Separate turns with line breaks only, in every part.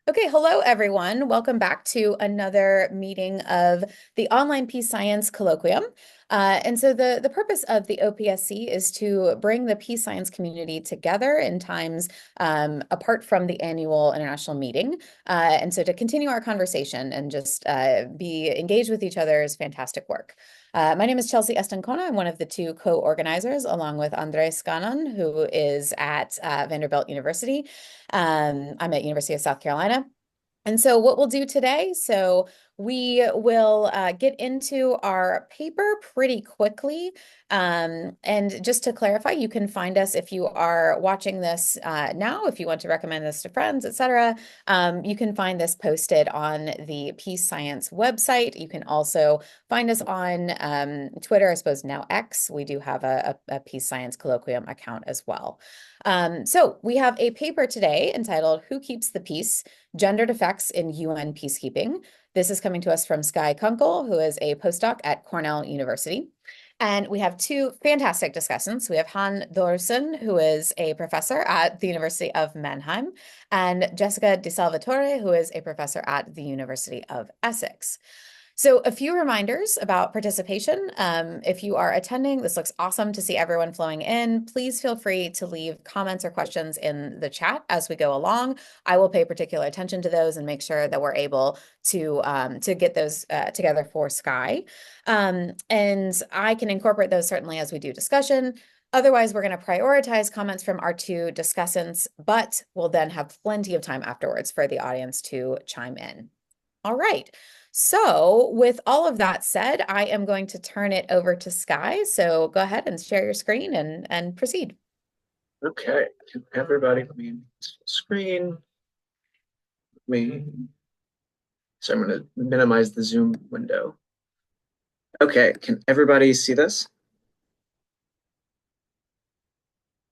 Okay, hello everyone. Welcome back to another meeting of the Online Peace Science Colloquium. And so the purpose of the OPSC is to bring the peace science community together in times apart from the annual international meeting. And so to continue our conversation and just be engaged with each other is fantastic work. My name is Chelsea Estancona. I'm one of the two co-organizers, along with Andres Ganon, who is at Vanderbilt University. I'm at University of South Carolina. And so what we'll do today, so we will get into our paper pretty quickly. And just to clarify, you can find us if you are watching this now, if you want to recommend this to friends, etc. You can find this posted on the Peace Science website. You can also find us on Twitter, I suppose now X. We do have a Peace Science Colloquium account as well. So we have a paper today entitled Who Keeps the Peace? Gendered Effects in UN Peacekeeping. This is coming to us from Skye Kunkel, who is a postdoc at Cornell University. And we have two fantastic discussants. We have Han Dorussen, who is a professor at the University of Mannheim, and Jessica De Salvatore, who is a professor at the University of Essex. So a few reminders about participation. If you are attending, this looks awesome to see everyone flowing in. Please feel free to leave comments or questions in the chat as we go along. I will pay particular attention to those and make sure that we're able to get those together for Skye. And I can incorporate those certainly as we do discussion. Otherwise, we're going to prioritize comments from our two discussants, but we'll then have plenty of time afterwards for the audience to chime in. All right. So with all of that said, I am going to turn it over to Skye. So go ahead and share your screen and proceed.
Okay, everybody, let me screen. Me. So I'm going to minimize the Zoom window. Okay, can everybody see this?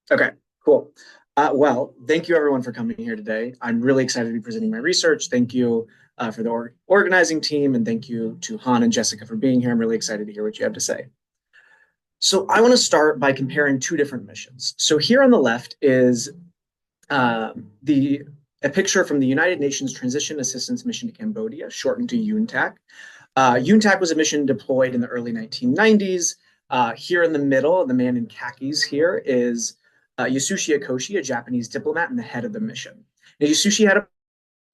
Okay, cool. Well, thank you everyone for coming here today. I'm really excited to be presenting my research. Thank you for the organizing team, and thank you to Han and Jessica for being here. I'm really excited to hear what you have to say. So I want to start by comparing two different missions. So here on the left is a picture from the United Nations Transition Assistance Mission to Cambodia, shortened to UNTAC. UNTAC was a mission deployed in the early 1990s. Here in the middle, the man in khakis here is Yasushi Akoshi, a Japanese diplomat and the head of the mission. Now, Yasushi had a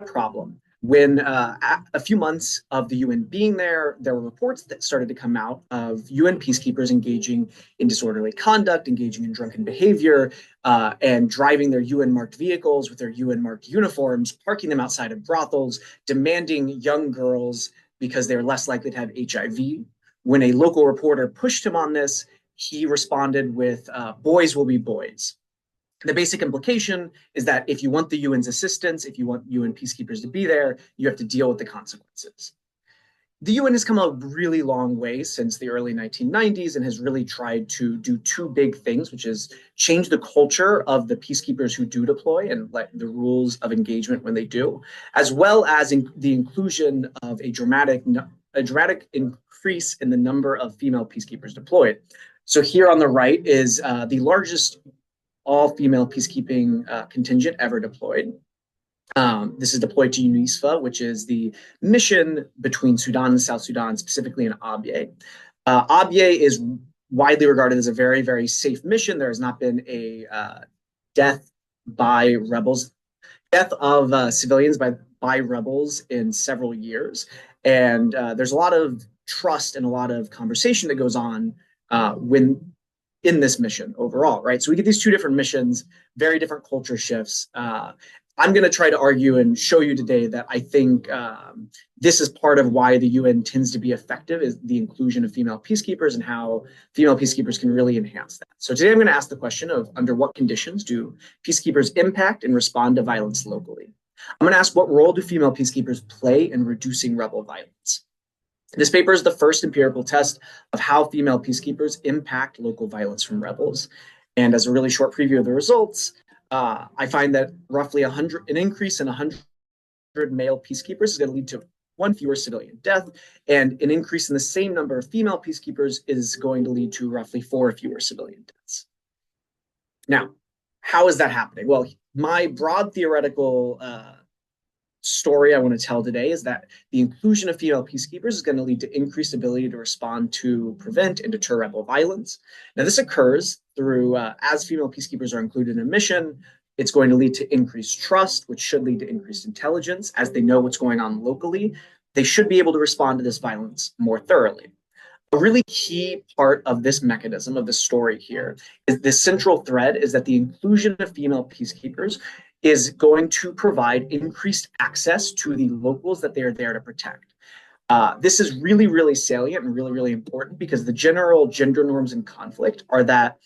problem. When a few months of the UN being there, there were reports that started to come out of UN peacekeepers engaging in disorderly conduct, engaging in drunken behavior, and driving their UN-marked vehicles with their UN-marked uniforms, parking them outside of brothels, demanding young girls because they're less likely to have HIV. When a local reporter pushed him on this, he responded with, boys will be boys. The basic implication is that if you want the UN's assistance, if you want UN peacekeepers to be there, you have to deal with the consequences. The UN has come a really long way since the early 1990s and has really tried to do two big things, which is change the culture of the peacekeepers who do deploy and the rules of engagement when they do, as well as the inclusion of a dramatic increase in the number of female peacekeepers deployed. So here on the right is the largest all-female peacekeeping contingent ever deployed. This is deployed to UNISFA, which is the mission between Sudan and South Sudan, specifically in Abyei. Abyei is widely regarded as a very, very safe mission. There has not been a death of civilians by rebels in several years. And there's a lot of trust and a lot of conversation that goes on when in this mission overall, right? So we get these two different missions, very different culture shifts. I'm going to try to argue and show you today that I think this is part of why the UN tends to be effective, is the inclusion of female peacekeepers and how female peacekeepers can really enhance that. So today I'm going to ask the question of under what conditions do peacekeepers impact and respond to violence locally? I'm going to ask what role do female peacekeepers play in reducing rebel violence? This paper is the first empirical test of how female peacekeepers impact local violence from rebels. And as a really short preview of the results, I find that roughly an increase in 100 male peacekeepers is going to lead to one fewer civilian death, and an increase in the same number of female peacekeepers is going to lead to roughly 4 fewer civilian deaths. Now, how is that happening? Well, my broad theoretical story I want to tell today is that the inclusion of female peacekeepers is going to lead to increased ability to respond to prevent and deter rebel violence. Now, this occurs through, as female peacekeepers are included in a mission, it's going to lead to increased trust, which should lead to increased intelligence. As they know what's going on locally, they should be able to respond to this violence more thoroughly. A really key part of this mechanism, of the story here, is this central thread is that the inclusion of female peacekeepers is going to provide increased access to the locals that they are there to protect. This is really, really salient and really, really important because the general gender norms in conflict are that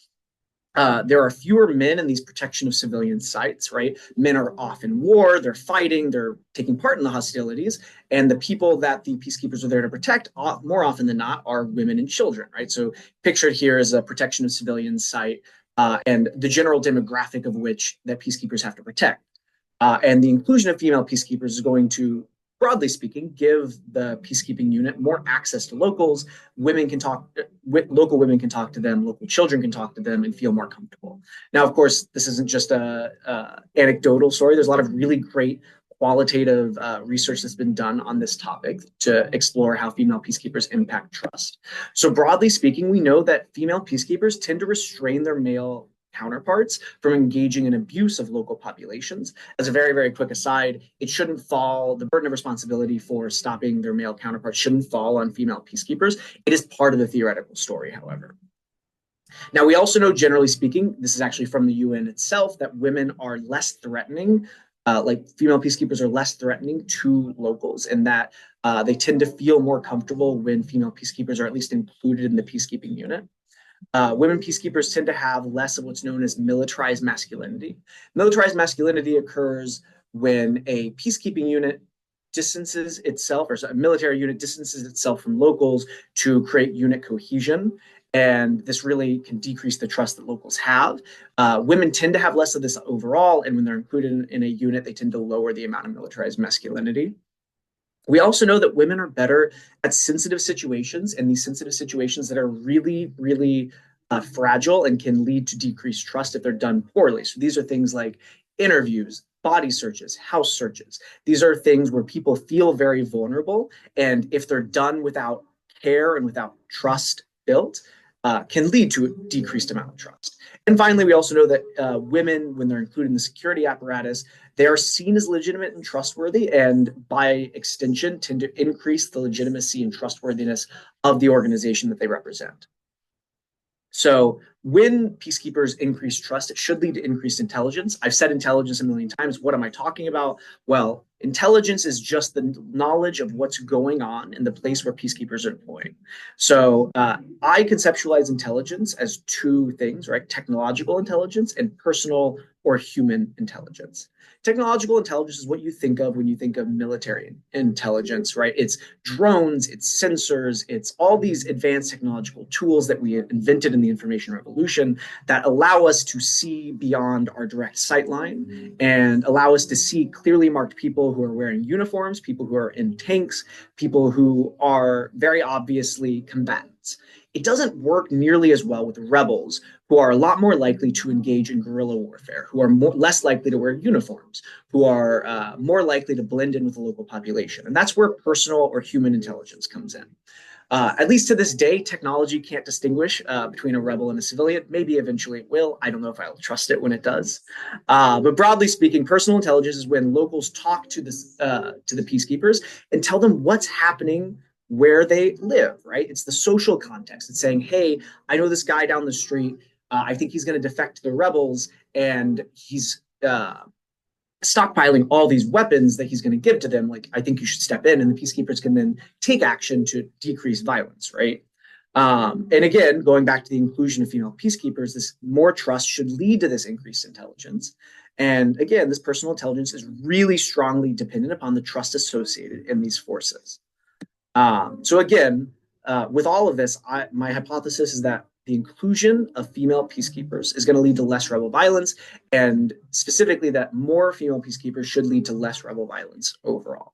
there are fewer men in these protection of civilian sites, right? Men are off in war, they're fighting, they're taking part in the hostilities, and the people that the peacekeepers are there to protect, more often than not, are women and children, right? So pictured here is a protection of civilian site, and the general demographic of which that peacekeepers have to protect. And the inclusion of female peacekeepers is going to, broadly speaking, give the peacekeeping unit more access to locals. Women can talk, local women can talk to them, local children can talk to them and feel more comfortable. Now, of course, this isn't just a anecdotal story. There's a lot of really great qualitative research that's been done on this topic to explore how female peacekeepers impact trust. So broadly speaking, we know that female peacekeepers tend to restrain their male counterparts from engaging in abuse of local populations. As a very, very quick aside, it shouldn't fall, the burden of responsibility for stopping their male counterparts shouldn't fall on female peacekeepers. It is part of the theoretical story, however. Now, we also know, generally speaking, this is actually from the UN itself, that women are less threatening, like female peacekeepers are less threatening to locals, and that they tend to feel more comfortable when female peacekeepers are at least included in the peacekeeping unit. Women peacekeepers tend to have less of what's known as militarized masculinity. Militarized masculinity occurs when a peacekeeping unit distances itself, or a military unit distances itself from locals to create unit cohesion. And this really can decrease the trust that locals have. Women tend to have less of this overall, and when they're included in a unit, they tend to lower the amount of militarized masculinity. We also know that women are better at sensitive situations, and these sensitive situations that are really, really fragile and can lead to decreased trust if they're done poorly. So these are things like interviews, body searches, house searches. These are things where people feel very vulnerable, and if they're done without care and without trust built, can lead to a decreased amount of trust. And finally, we also know that women, when they're included in the security apparatus, they are seen as legitimate and trustworthy, and by extension, tend to increase the legitimacy and trustworthiness of the organization that they represent. So when peacekeepers increase trust, it should lead to increased intelligence. I've said intelligence a million times. What am I talking about? Well, intelligence is just the knowledge of what's going on in the place where peacekeepers are deployed. So I conceptualize intelligence as two things, right? Technological intelligence and personal or human intelligence. Technological intelligence is what you think of when you think of military intelligence, right? It's drones, it's sensors, it's all these advanced technological tools that we invented in the information revolution that allow us to see beyond our direct sight line and allow us to see clearly marked people who are wearing uniforms, people who are in tanks, people who are very obviously combatants. It doesn't work nearly as well with rebels, who are a lot more likely to engage in guerrilla warfare, who are less likely to wear uniforms, who are more likely to blend in with the local population. And that's where personal or human intelligence comes in. At least to this day, technology can't distinguish between a rebel and a civilian. Maybe eventually it will. I don't know if I'll trust it when it does. But broadly speaking, personal intelligence is when locals talk to the peacekeepers and tell them what's happening where they live, right? It's the social context. It's saying, hey, I know this guy down the street. I think he's going to defect to the rebels, and he's stockpiling all these weapons that he's going to give to them. Like, I think you should step in, and the peacekeepers can then take action to decrease violence, right? And again, going back to the inclusion of female peacekeepers, this more trust should lead to this increased intelligence. And again, this personal intelligence is really strongly dependent upon the trust associated in these forces. So again, with all of this, my hypothesis is that the inclusion of female peacekeepers is going to lead to less rebel violence, and specifically that more female peacekeepers should lead to less rebel violence overall.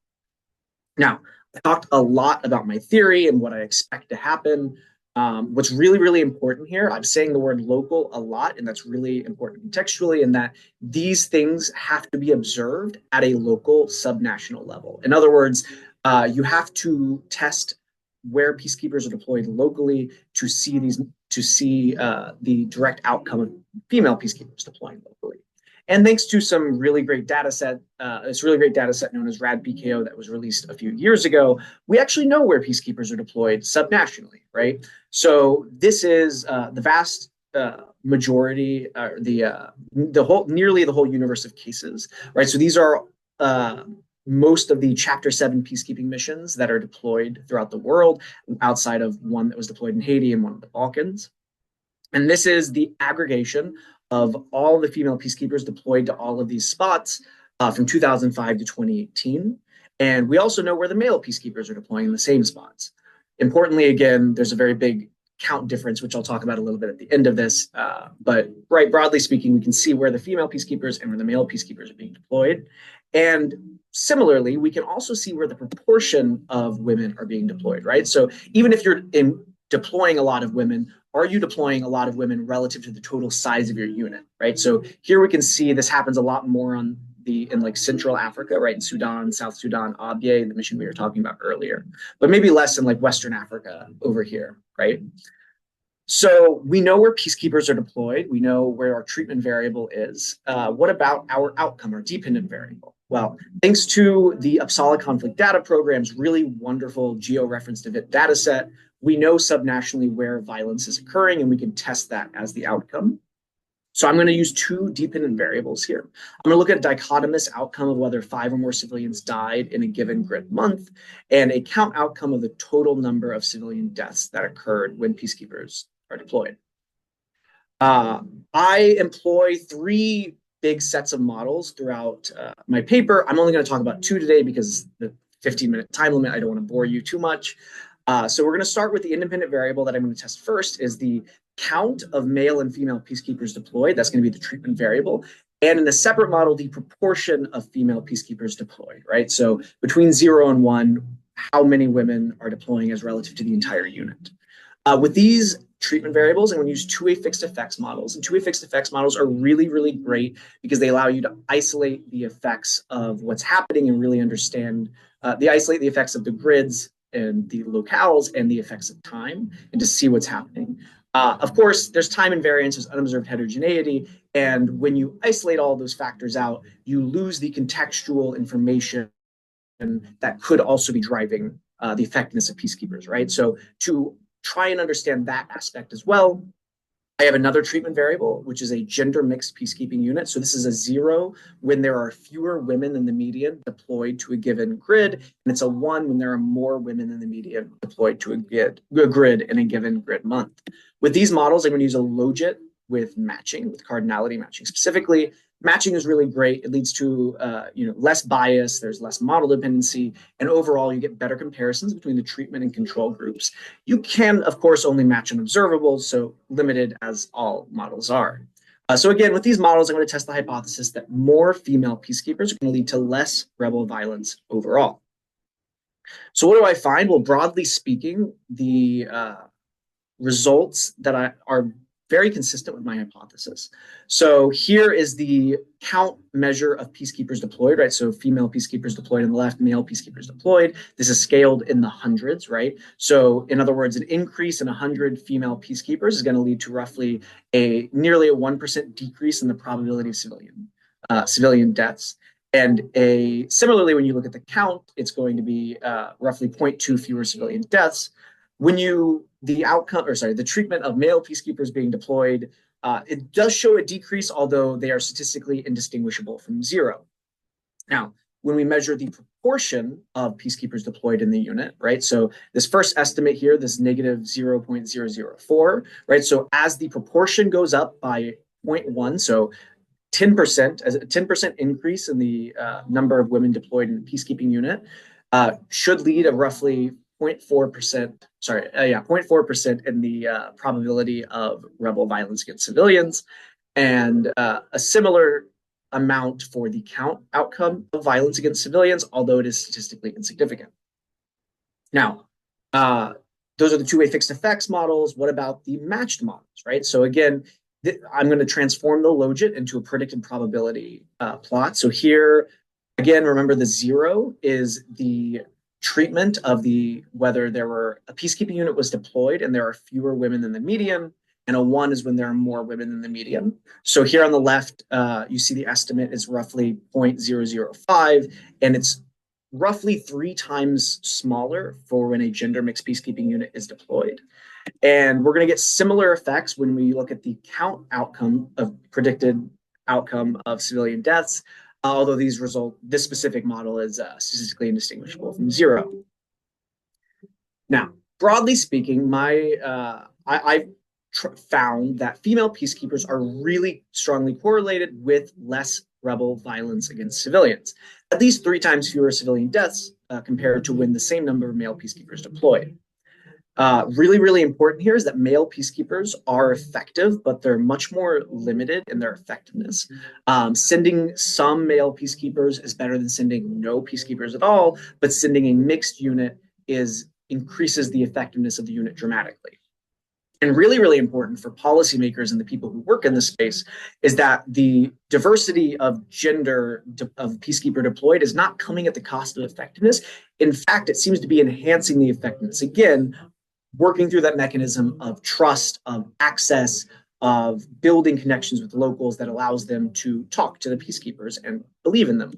Now, I talked a lot about my theory and what I expect to happen. What's really, really important here, I'm saying the word local a lot, and that's really important contextually, in that these things have to be observed at a local subnational level. In other words, you have to test where peacekeepers are deployed locally to see the direct outcome of female peacekeepers deploying locally. And thanks to some really great data set, this really great data set known as RAD-PKO that was released a few years ago, we actually know where peacekeepers are deployed subnationally, right? So this is the vast majority, nearly the whole universe of cases, right? So these are most of the Chapter 7 peacekeeping missions that are deployed throughout the world, outside of one that was deployed in Haiti and one in the Balkans. And this is the aggregation of all the female peacekeepers deployed to all of these spots from 2005 to 2018. And we also know where the male peacekeepers are deploying in the same spots. Importantly, again, there's a very big count difference, which I'll talk about a little bit at the end of this. But right, broadly speaking, we can see where the female peacekeepers and where the male peacekeepers are being deployed. And similarly, we can also see where the proportion of women are being deployed, right? So even if you're deploying a lot of women, are you deploying a lot of women relative to the total size of your unit, right? So here we can see this happens a lot more in like Central Africa, right? In Sudan, South Sudan, Abyei, the mission we were talking about earlier, but maybe less in like Western Africa over here, right? So we know where peacekeepers are deployed. We know where our treatment variable is. What about our outcome, our dependent variable? Well, thanks to the Uppsala Conflict Data Program's really wonderful geo-referenced event data set, we know subnationally where violence is occurring, and we can test that as the outcome. So I'm going to use two dependent variables here. I'm going to look at a dichotomous outcome of whether 5 or more civilians died in a given grid month, and a count outcome of the total number of civilian deaths that occurred when peacekeepers are deployed. I employ 3 big sets of models throughout my paper. I'm only going to talk about 2 today because the 15-minute time limit, I don't want to bore you too much. So we're going to start with the independent variable that I'm going to test first, is the count of male and female peacekeepers deployed. That's going to be the treatment variable. And in a separate model, the proportion of female peacekeepers deployed, right? So between 0 and 1, how many women are deploying as relative to the entire unit. With these treatment variables, I'm going to use two-way fixed effects models. And two-way fixed effects models are really, really great because they allow you to isolate the effects of what's happening and really understand, they isolate the effects of the grids and the locales and the effects of time, and to see what's happening. Of course, there's time invariance, there's unobserved heterogeneity, and when you isolate all those factors out, you lose the contextual information that could also be driving the effectiveness of peacekeepers, right? So to try and understand that aspect as well, I have another treatment variable, which is a gender mixed peacekeeping unit. So this is a 0 when there are fewer women than the median deployed to a given grid, and it's a 1 when there are more women than the median deployed to a grid in a given grid month. With these models, I'm going to use a logit with matching, with cardinality matching. Specifically, matching is really great. It leads to less bias, there's less model dependency, and overall you get better comparisons between the treatment and control groups. You can, of course, only match on observables, so limited as all models are. So again, with these models, I'm going to test the hypothesis that more female peacekeepers are going to lead to less rebel violence overall. So what do I find? Well, broadly speaking, the results that are very consistent with my hypothesis. So here is the count measure of peacekeepers deployed, right? So female peacekeepers deployed on the left, male peacekeepers deployed. This is scaled in the hundreds, right? So in other words, an increase in 100 female peacekeepers is going to lead to roughly nearly a 1% decrease in the probability of civilian deaths. And similarly, when you look at the count, it's going to be roughly 0.2 fewer civilian deaths. When the treatment of male peacekeepers being deployed, it does show a decrease, although they are statistically indistinguishable from 0. Now, when we measure the proportion of peacekeepers deployed in the unit, right? So this first estimate here, this negative 0.004, right? So as the proportion goes up by 0.1, so 10%, as a 10% increase in the number of women deployed in the peacekeeping unit should lead to roughly 0.4% in the probability of rebel violence against civilians, and a similar amount for the count outcome of violence against civilians, although it is statistically insignificant. Now, those are the two-way fixed effects models. What about the matched models, right? So again, I'm going to transform the logit into a predicted probability plot. So here, again, remember the 0 is the treatment of whether there were a peacekeeping unit was deployed and there are fewer women than the median, and a 1 is when there are more women than the median. So here on the left, you see the estimate is roughly 0.005, and it's roughly 3 times smaller for when a gender mixed peacekeeping unit is deployed. And we're going to get similar effects when we look at the count outcome of predicted outcome of civilian deaths, although this specific model is statistically indistinguishable from 0. Now, broadly speaking, I've found that female peacekeepers are really strongly correlated with less rebel violence against civilians, at least 3 times fewer civilian deaths compared to when the same number of male peacekeepers deployed. Really, really important here is that male peacekeepers are effective, but they're much more limited in their effectiveness. Sending some male peacekeepers is better than sending no peacekeepers at all, but sending a mixed unit increases the effectiveness of the unit dramatically. And really, really important for policymakers and the people who work in this space is that the diversity of gender of peacekeeper deployed is not coming at the cost of effectiveness. In fact, it seems to be enhancing the effectiveness. Again, working through that mechanism of trust, of access, of building connections with locals that allows them to talk to the peacekeepers and believe in them.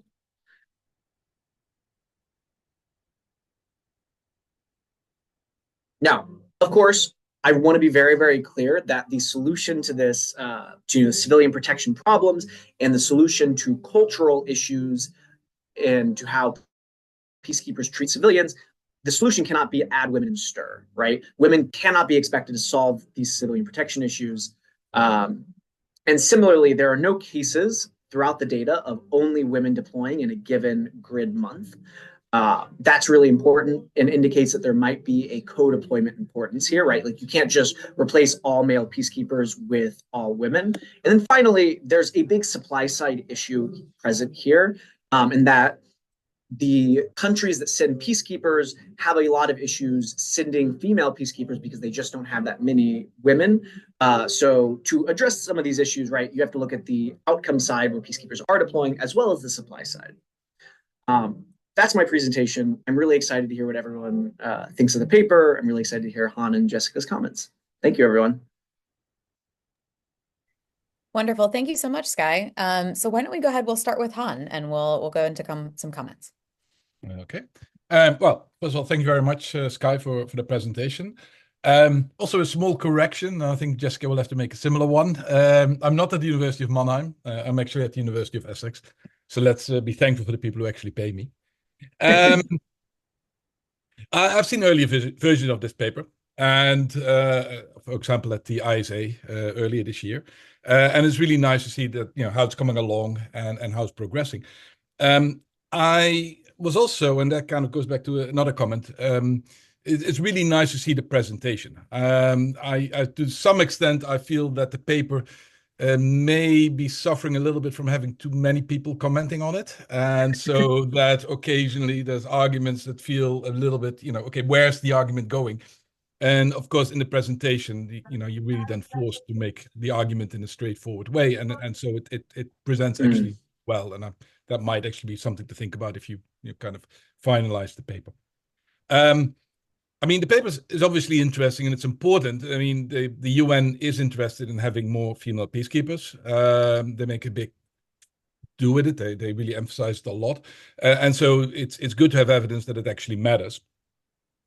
Now, of course, I want to be very, very clear that the solution to this, to civilian protection problems and the solution to cultural issues and to how peacekeepers treat civilians, the solution cannot be add women and stir, right? Women cannot be expected to solve these civilian protection issues. And similarly, there are no cases throughout the data of only women deploying in a given grid month. That's really important and indicates that there might be a co-deployment importance here, right? Like you can't just replace all male peacekeepers with all women. And then finally, there's a big supply side issue present here, in that the countries that send peacekeepers have a lot of issues sending female peacekeepers because they just don't have that many women. So to address some of these issues, right, you have to look at the outcome side where peacekeepers are deploying as well as the supply side. That's my presentation. I'm really excited to hear what everyone thinks of the paper. I'm really excited to hear Han and Jessica's comments. Thank you, everyone.
Wonderful. Thank you so much, Sky. So why don't we go ahead? We'll start with Han, and we'll go into some comments.
Okay. Well, first of all, thank you very much, Sky, for the presentation. Also, a small correction. I think Jessica will have to make a similar one. I'm not at the University of Mannheim. I'm actually at the University of Essex. So let's be thankful for the people who actually pay me. I've seen earlier versions of this paper, and for example, at the ISA earlier this year. And it's really nice to see that, how it's coming along and how it's progressing. I was also, and that kind of goes back to another comment, it's really nice to see the presentation. I to some extent, I feel that the paper may be suffering a little bit from having too many people commenting on it. And so that occasionally there's arguments that feel a little bit, okay, where's the argument going? And of course, in the presentation, you're really then forced to make the argument in a straightforward way. And so it presents actually well. And that might actually be something to think about if you kind of finalize the paper. The paper is obviously interesting and it's important. The UN is interested in having more female peacekeepers. They make a big do with it. They really emphasize it a lot. And so it's good to have evidence that it actually matters.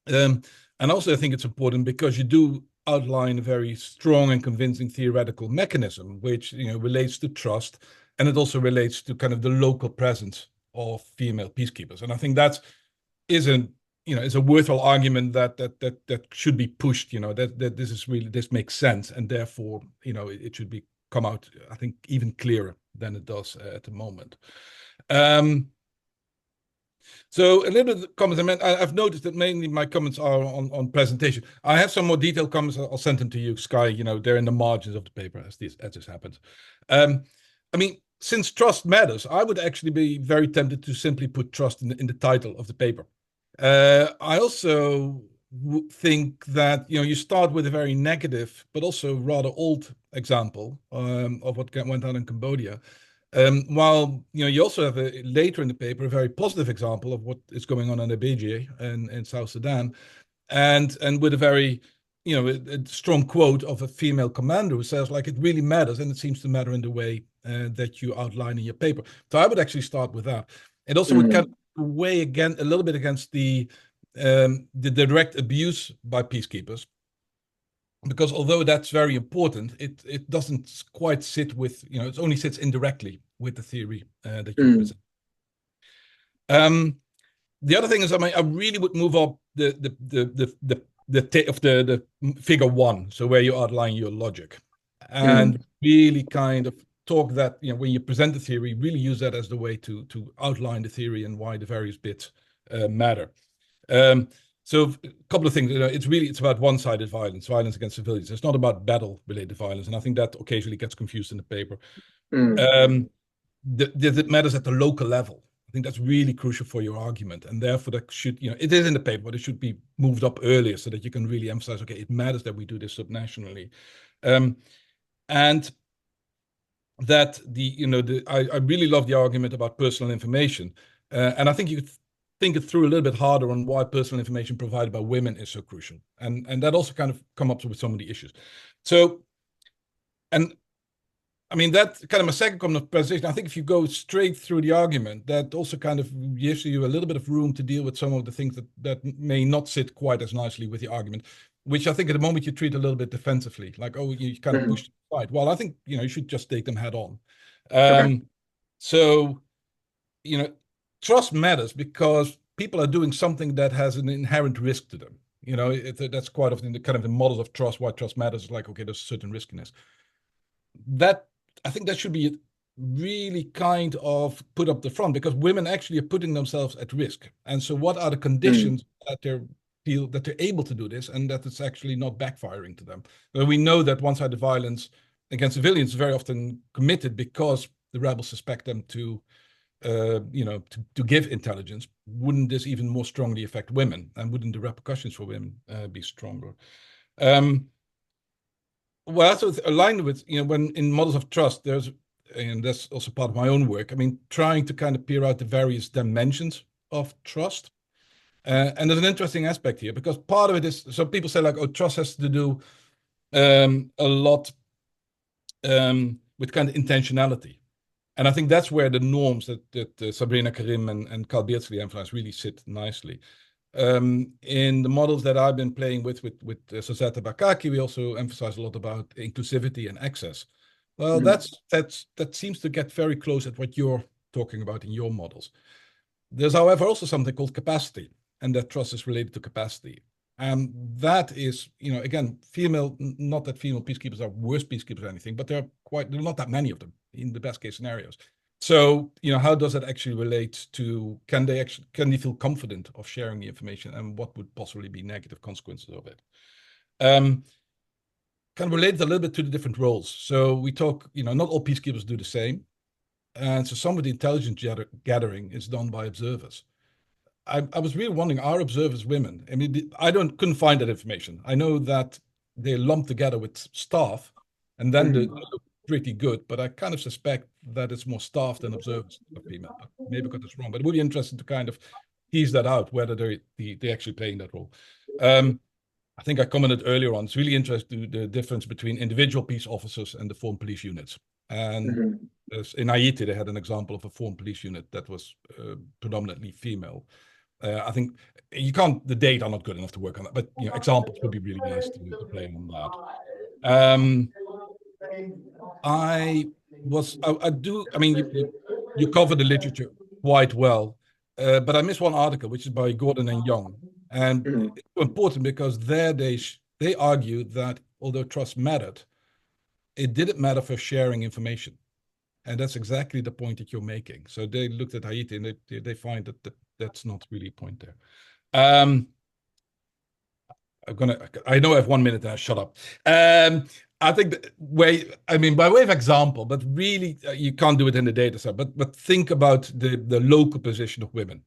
And also I think it's important because you do outline a very strong and convincing theoretical mechanism, which relates to trust, and it also relates to kind of the local presence of female peacekeepers. And I think that is a worthwhile argument that should be pushed. That this makes sense, and therefore it should come out, I think, even clearer than it does at the moment. So a little bit of comments. I've noticed that mainly my comments are on presentation. I have some more detailed comments. I'll send them to you, Sky. They're in the margins of the paper as this happens. Since trust matters, I would actually be very tempted to simply put trust in the title of the paper. I also think that you start with a very negative, but also rather old example of what went on in Cambodia. While you also have later in the paper a very positive example of what is going on in Abyei in South Sudan, and with a very a strong quote of a female commander who says like it really matters, and it seems to matter in the way that you outline in your paper. So I would actually start with that. It also would kind of weigh again a little bit against the direct abuse by peacekeepers, because although that's very important, it doesn't quite sit with it only sits indirectly with the theory that you present. The other thing is, I mean, I really would move up the figure 1, so where you outline your logic, and really kind of talk that when you present the theory, really use that as the way to outline the theory and why the various bits matter. So a couple of things. It's about one-sided violence against civilians. It's not about battle-related violence, and I think that occasionally gets confused in the paper. That matters at the local level. I think that's really crucial for your argument, and therefore that should, it is in the paper, but it should be moved up earlier so that you can really emphasize, okay, it matters that we do this subnationally, and that I really love the argument about personal information, and I think you could think it through a little bit harder on why personal information provided by women is so crucial, and that also kind of come up with some of the issues. So, and I mean, that kind of my second comment of presentation, I think if you go straight through the argument, that also kind of gives you a little bit of room to deal with some of the things that may not sit quite as nicely with the argument, which I think at the moment you treat a little bit defensively, like, oh, you kind of push them aside. Well, I think, you should just take them head on. So, trust matters because people are doing something that has an inherent risk to them. That's quite often the kind of the models of trust, why trust matters is like, okay, there's a certain riskiness. That, I think that should be really kind of put up the front, because women actually are putting themselves at risk. And so what are the conditions that they feel that they're able to do this and that it's actually not backfiring to them? Well, we know that one-sided violence against civilians is very often committed because the rebels suspect them to give intelligence. Wouldn't this even more strongly affect women, and wouldn't the repercussions for women be stronger? Well, that's aligned with, when in models of trust, and that's also part of my own work, I mean, trying to kind of peer out the various dimensions of trust. And there's an interesting aspect here, because part of it is, so people say like, oh, trust has to do a lot with kind of intentionality. And I think that's where the norms that Sabrina Karim and Carl Beardsley emphasize really sit nicely. In the models that I've been playing with Sosetta Bakaki, we also emphasize a lot about inclusivity and access. Well, that seems to get very close at what you're talking about in your models. There's, however, also something called capacity, and that trust is related to capacity. And that is, again, not that female peacekeepers are worse peacekeepers or anything, but there are not that many of them in the best case scenarios. So, how does that actually relate to, can they feel confident of sharing the information, and what would possibly be negative consequences of it? Kind of related a little bit to the different roles. So we talk, not all peacekeepers do the same. And so some of the intelligence gathering is done by observers. I was really wondering, are observers women? I mean, couldn't find that information. I know that they're lumped together with staff, and then they look pretty good, but I kind of suspect that it's more staff than observers of female. But maybe I got this wrong, but it would be interesting to kind of tease that out, whether they actually play in that role. I think I commented earlier on, it's really interesting the difference between individual peace officers and the formed police units. And in Haiti, they had an example of a formed police unit that was predominantly female. I think the data are not good enough to work on that, but examples would be really nice to play on that. I mean, you cover the literature quite well, but I missed one article, which is by Gordon and Young. And it's important because there they argue that although trust mattered, it didn't matter for sharing information. And that's exactly the point that you're making. So they looked at Haiti and they find that that's not really a point there. I know I have 1 minute and I shut up. I think by way of example, but really you can't do it in the data set, but think about the local position of women.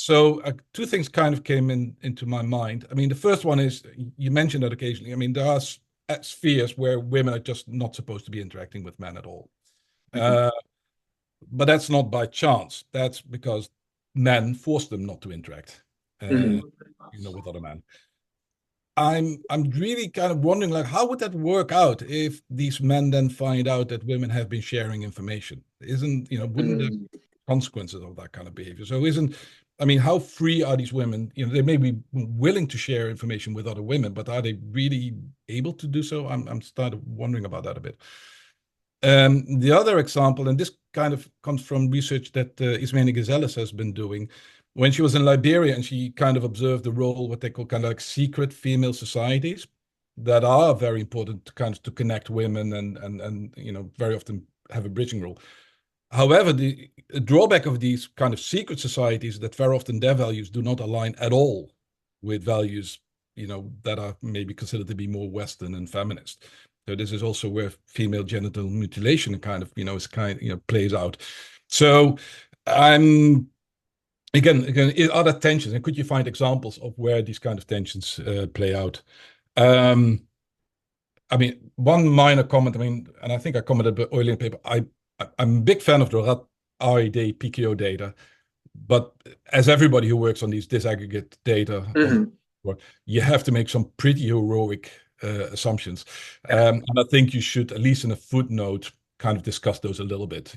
So two things kind of came into my mind. I mean, the first one is, you mentioned that occasionally. I mean, there are spheres where women are just not supposed to be interacting with men at all. But that's not by chance. That's because men force them not to interact, with other men. I'm really kind of wondering, like, how would that work out if these men then find out that women have been sharing information? Wouldn't there be consequences of that kind of behavior? So how free are these women? They may be willing to share information with other women, but are they really able to do so? I'm started wondering about that a bit. The other example, and this kind of comes from research that Ismene Gonzalez has been doing, when she was in Liberia, and she kind of observed the role, what they call kind of like secret female societies that are very important to connect women and very often have a bridging role. However, the drawback of these kind of secret societies is that very often their values do not align at all with values, that are maybe considered to be more Western and feminist. So this is also where female genital mutilation plays out. So again, are there tensions, and could you find examples of where these kind of tensions play out? One minor comment. And I think I commented a bit earlier in the paper. I'm a big fan of the RAD PKO data, but as everybody who works on these disaggregate data, you have to make some pretty heroic assumptions. And I think you should, at least in a footnote, kind of discuss those a little bit.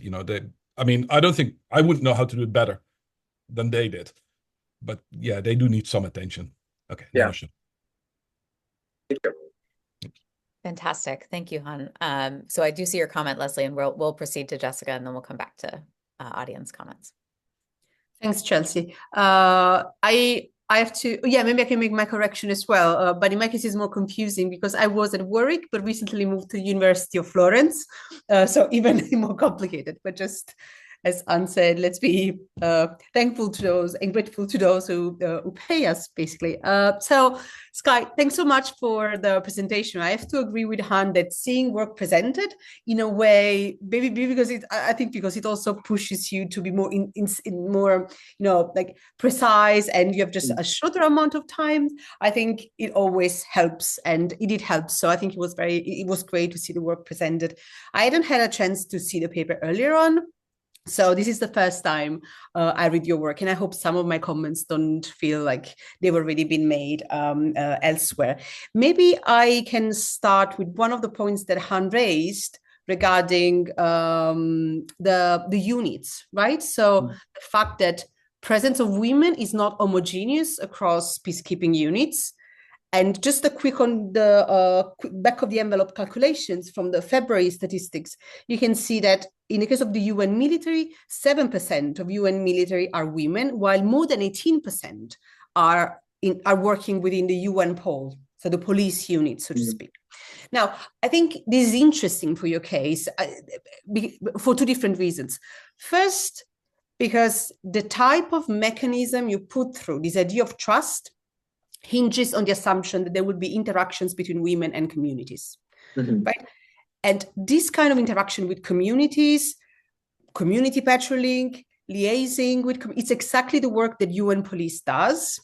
I don't think I wouldn't know how to do it better than they did, but yeah, they do need some attention. Okay.
Yeah.
Thank you.
Fantastic. Thank you, Han. So I do see your comment, Leslie, and we'll proceed to Jessica, and then we'll come back to audience comments.
Thanks, Chelsea. I have to, maybe I can make my correction as well. But in my case, it's more confusing because I was at Warwick, but recently moved to the University of Florence. So even more complicated, but just as Anne said, let's be thankful to those and grateful to those who pay us, basically. So, Sky, thanks so much for the presentation. I have to agree with Han that seeing work presented in a way, maybe because because it also pushes you to be more in more, like precise, and you have just a shorter amount of time. I think it always helps, and it did help. So I think it was great to see the work presented. I hadn't had a chance to see the paper earlier on. So this is the first time I read your work, and I hope some of my comments don't feel like they've already been made elsewhere. Maybe I can start with one of the points that Han raised regarding the units, right? So the fact that presence of women is not homogeneous across peacekeeping units. And just a quick on the back of the envelope calculations from the February statistics, you can see that in the case of the UN military, 7% of UN military are women, while more than 18% are working within the UN pole, so the police unit, so to speak. Now, I think this is interesting for your case for two different reasons. First, because the type of mechanism you put through, this idea of trust, hinges on the assumption that there would be interactions between women and communities, right? And this kind of interaction with communities, community patrolling, liaising with, it's exactly the work that UN Police does.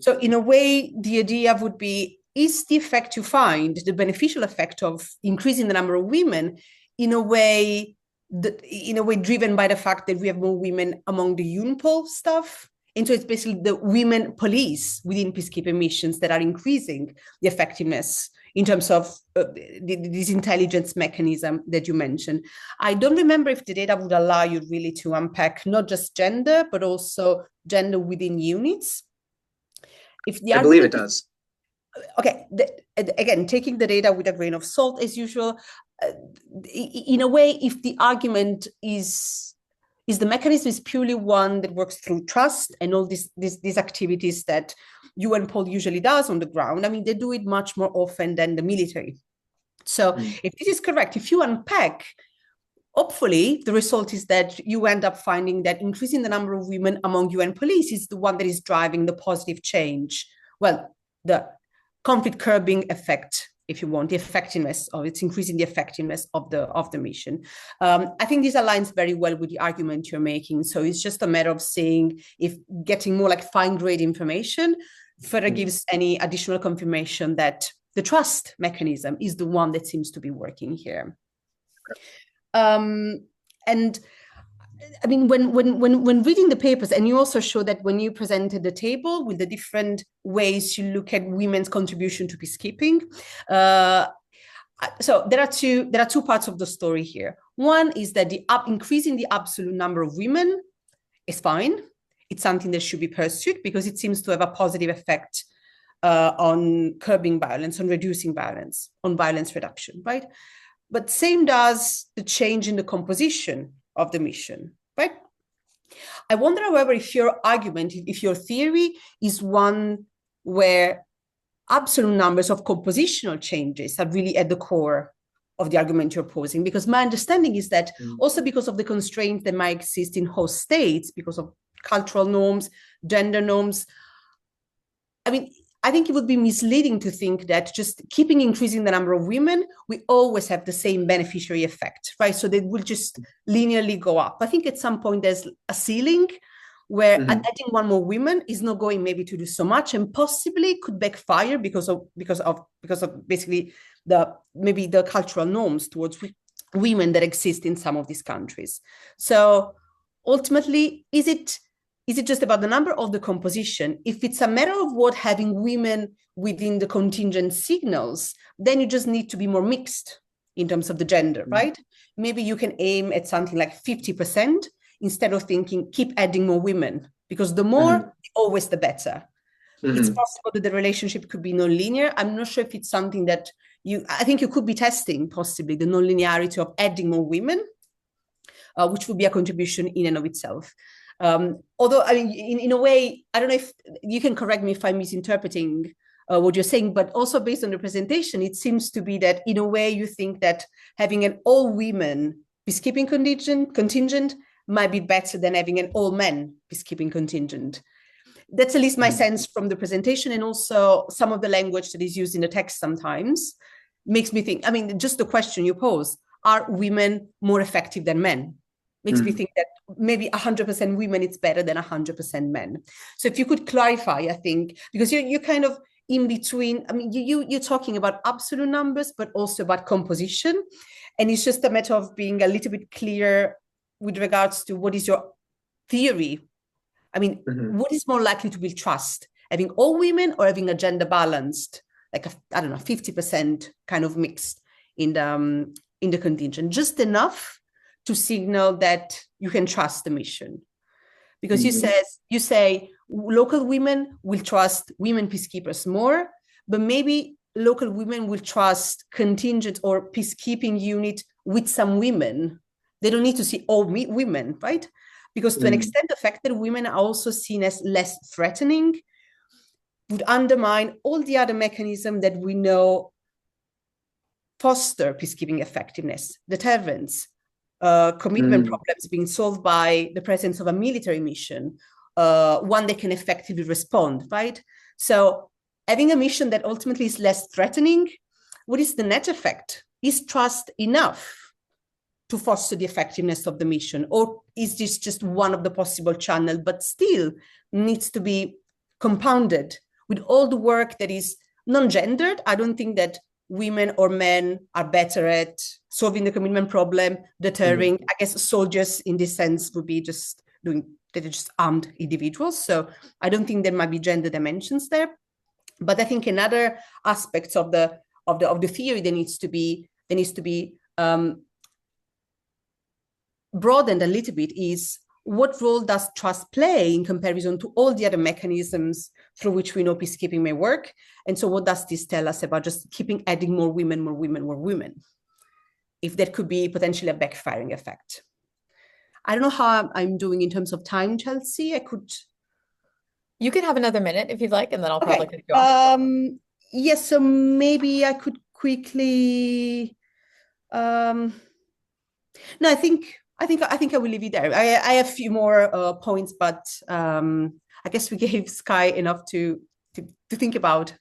So in a way, the idea would be, is the effect you find, the beneficial effect of increasing the number of women, in a way driven by the fact that we have more women among the UNPOL staff? And so it's basically the women police within peacekeeping missions that are increasing the effectiveness in terms of this intelligence mechanism that you mentioned. I don't remember if the data would allow you really to unpack not just gender, but also gender within units.
I believe it does.
Okay, again, taking the data with a grain of salt as usual, in a way, if the argument is the mechanism is purely one that works through trust and all these activities that UNPOL usually does on the ground. I mean, they do it much more often than the military. So if this is correct, if you unpack, hopefully the result is that you end up finding that increasing the number of women among UN police is the one that is driving the positive change. Well, the conflict curbing effect if you want, the effectiveness, or it's increasing the effectiveness of the mission. I think this aligns very well with the argument you're making. So it's just a matter of saying if getting more like fine-grade information further gives any additional confirmation that the trust mechanism is the one that seems to be working here. And I mean, when reading the papers, and you also show that when you presented the table with the different ways you look at women's contribution to peacekeeping, so there are two parts of the story here. One is that increasing the absolute number of women is fine. It's something that should be pursued because it seems to have a positive effect on curbing violence, on reducing violence, on violence reduction, right? But same does the change in the composition of the mission, right? I wonder, however, if your argument, if your theory is one where absolute numbers of compositional changes are really at the core of the argument you're posing, because my understanding is that also because of the constraints that might exist in host states, because of cultural norms, gender norms, I mean, I think it would be misleading to think that just keeping increasing the number of women, we always have the same beneficiary effect, right? So they will just linearly go up. I think at some point there's a ceiling where adding one more woman is not going maybe to do so much, and possibly could backfire because of basically maybe the cultural norms towards women that exist in some of these countries. So ultimately, is it just about the number of the composition? If it's a matter of what having women within the contingent signals, then you just need to be more mixed in terms of the gender, right? Maybe you can aim at something like 50% instead of thinking keep adding more women, because the more, always the better. It's possible that the relationship could be non-linear. I'm not sure if it's something that I think you could be testing possibly the non-linearity of adding more women, which would be a contribution in and of itself. Although, I mean, in a way, I don't know if you can correct me if I'm misinterpreting what you're saying, but also based on the presentation, it seems to be that in a way you think that having an all-women peacekeeping contingent might be better than having an all-men peacekeeping contingent. That's at least my sense from the presentation, and also some of the language that is used in the text sometimes makes me think, I mean, just the question you pose, are women more effective than men? Makes me think that maybe 100% women, it's better than 100% men. So if you could clarify, I think, because you're kind of in between, I mean, you're talking about absolute numbers, but also about composition. And it's just a matter of being a little bit clear with regards to what is your theory. I mean, what is more likely to build trust? Having all women or having a gender balanced, like, I don't know, 50% kind of mixed in the contingent, just enough to signal that you can trust the mission. Because you say local women will trust women peacekeepers more, but maybe local women will trust contingent or peacekeeping unit with some women. They don't need to see all women, right? Because to an extent, the fact that women are also seen as less threatening would undermine all the other mechanisms that we know foster peacekeeping effectiveness, deterrence, commitment problems being solved by the presence of a military mission, one that can effectively respond, right? So having a mission that ultimately is less threatening, what is the net effect? Is trust enough to foster the effectiveness of the mission? Or is this just one of the possible channels, but still needs to be compounded with all the work that is non-gendered? I don't think that women or men are better at solving the commitment problem, deterring. I guess soldiers in this sense would be just they're just armed individuals. So I don't think there might be gender dimensions there. But I think another aspect of the theory that needs to be broadened a little bit is what role does trust play in comparison to all the other mechanisms through which we know peacekeeping may work? And so what does this tell us about just adding more women, if that could be potentially a backfiring effect? I don't know how I'm doing in terms of time, Chelsea.
You can have another minute if you'd like, and then I'll probably cut you off.
Yes, so maybe I could quickly. No, I think I will leave it there. I have a few more points, but I guess we gave Sky enough to think about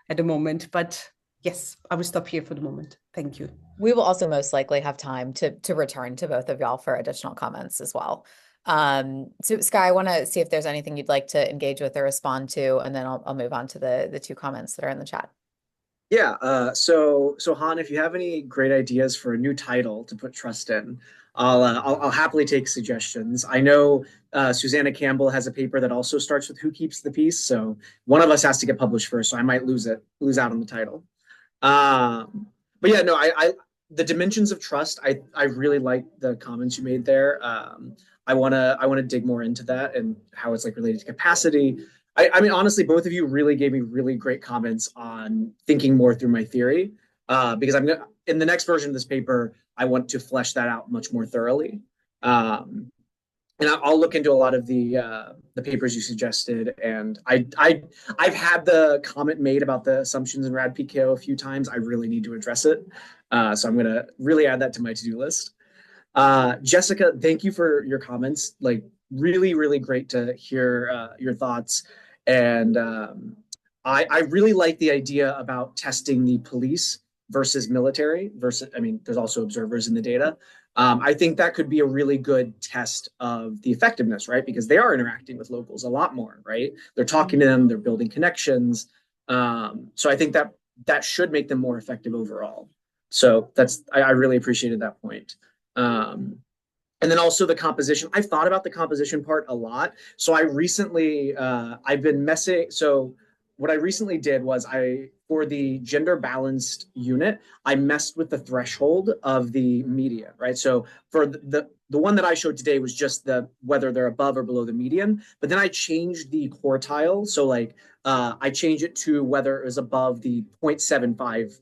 at the moment. But Yes, I will stop here for the moment. Thank you.
We will also most likely have time to return to both of y'all for additional comments as well. So Sky, I want to see if there's anything you'd like to engage with or respond to, and then I'll move on to the two comments that are in the chat.
Yeah, so Han, if you have any great ideas for a new title to put trust in, I'll happily take suggestions. I know Susanna Campbell has a paper that also starts with "Who keeps the peace," so one of us has to get published first, so I might lose out on the title. But yeah, no, the dimensions of trust, I really like the comments you made there. I wanna dig more into that and how it's like related to capacity. I mean, honestly, both of you really gave me really great comments on thinking more through my theory. Because in the next version of this paper, I want to flesh that out much more thoroughly. And I'll look into a lot of the papers you suggested, and I've had the comment made about the assumptions in RAD-PKO a few times. I really need to address it, so I'm gonna really add that to my to-do list. Jessica, thank you for your comments. Like, really great to hear your thoughts, and I really like the idea about testing the police versus military versus. I mean, there's also observers in the data. I think that could be a really good test of the effectiveness, right? Because they are interacting with locals a lot more, right? They're talking to them, they're building connections. So I think that should make them more effective overall. So I really appreciated that point. And then also the composition. I've thought about the composition part a lot. So I recently, I've been messing. So what I recently did was for the gender balanced unit, I messed with the threshold of the median, right? So for the one that I showed today was just whether they're above or below the median, but then I changed the quartile. So like I changed it to whether it was above the 0.75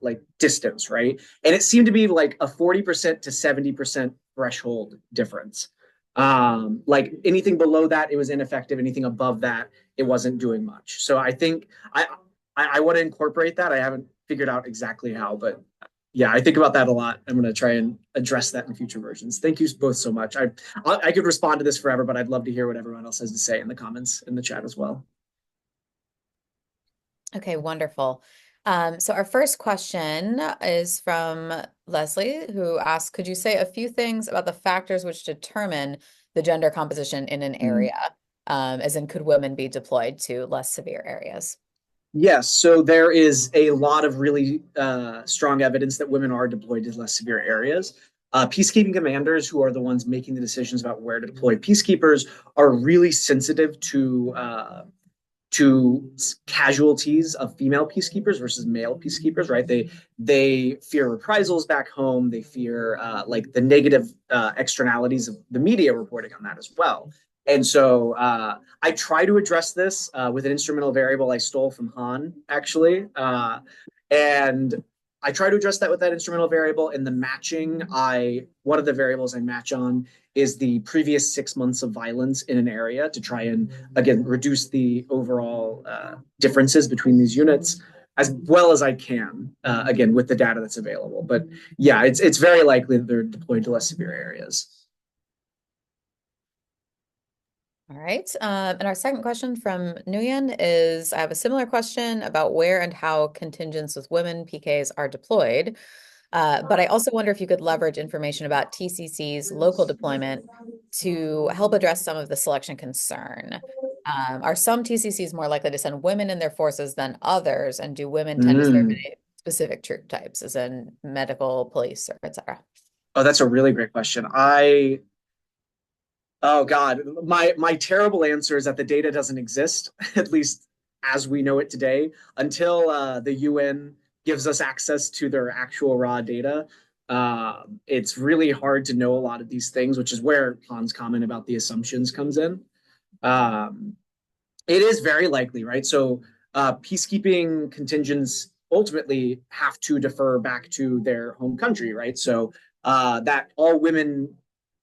like distance, right? And it seemed to be like a 40% to 70% threshold difference. Like anything below that, it was ineffective. Anything above that, it wasn't doing much. So I think I want to incorporate that. I haven't figured out exactly how, but yeah, I think about that a lot. I'm going to try and address that in future versions. Thank you both so much. I could respond to this forever, but I'd love to hear what everyone else has to say in the comments in the chat as well.
Okay, wonderful. So our first question is from Leslie, who asks, could you say a few things about the factors which determine the gender composition in an area? As in, could women be deployed to less severe areas?
Yes, so there is a lot of really strong evidence that women are deployed to less severe areas. Peacekeeping commanders, who are the ones making the decisions about where to deploy peacekeepers, are really sensitive to casualties of female peacekeepers versus male peacekeepers, right? They fear reprisals back home. They fear like the negative externalities of the media reporting on that as well. And so I try to address this with an instrumental variable I stole from Han, actually. And I try to address that with that instrumental variable. In the matching, one of the variables I match on is the previous 6 months of violence in an area to try and, again, reduce the overall differences between these units as well as I can, again, with the data that's available. But yeah, it's very likely that they're deployed to less severe areas.
All right. And our second question from Nguyen is, I have a similar question about where and how contingents with women PKs are deployed. But I also wonder if you could leverage information about TCC's local deployment to help address some of the selection concern. Are some TCCs more likely to send women in their forces than others? And do women tend to serve in specific troop types, as in medical, police, or et cetera?
Oh, that's a really great question. Oh God, my terrible answer is that the data doesn't exist, at least as we know it today, until the UN gives us access to their actual raw data. It's really hard to know a lot of these things, which is where Han's comment about the assumptions comes in. It is very likely, right? So peacekeeping contingents ultimately have to defer back to their home country, right? So that all women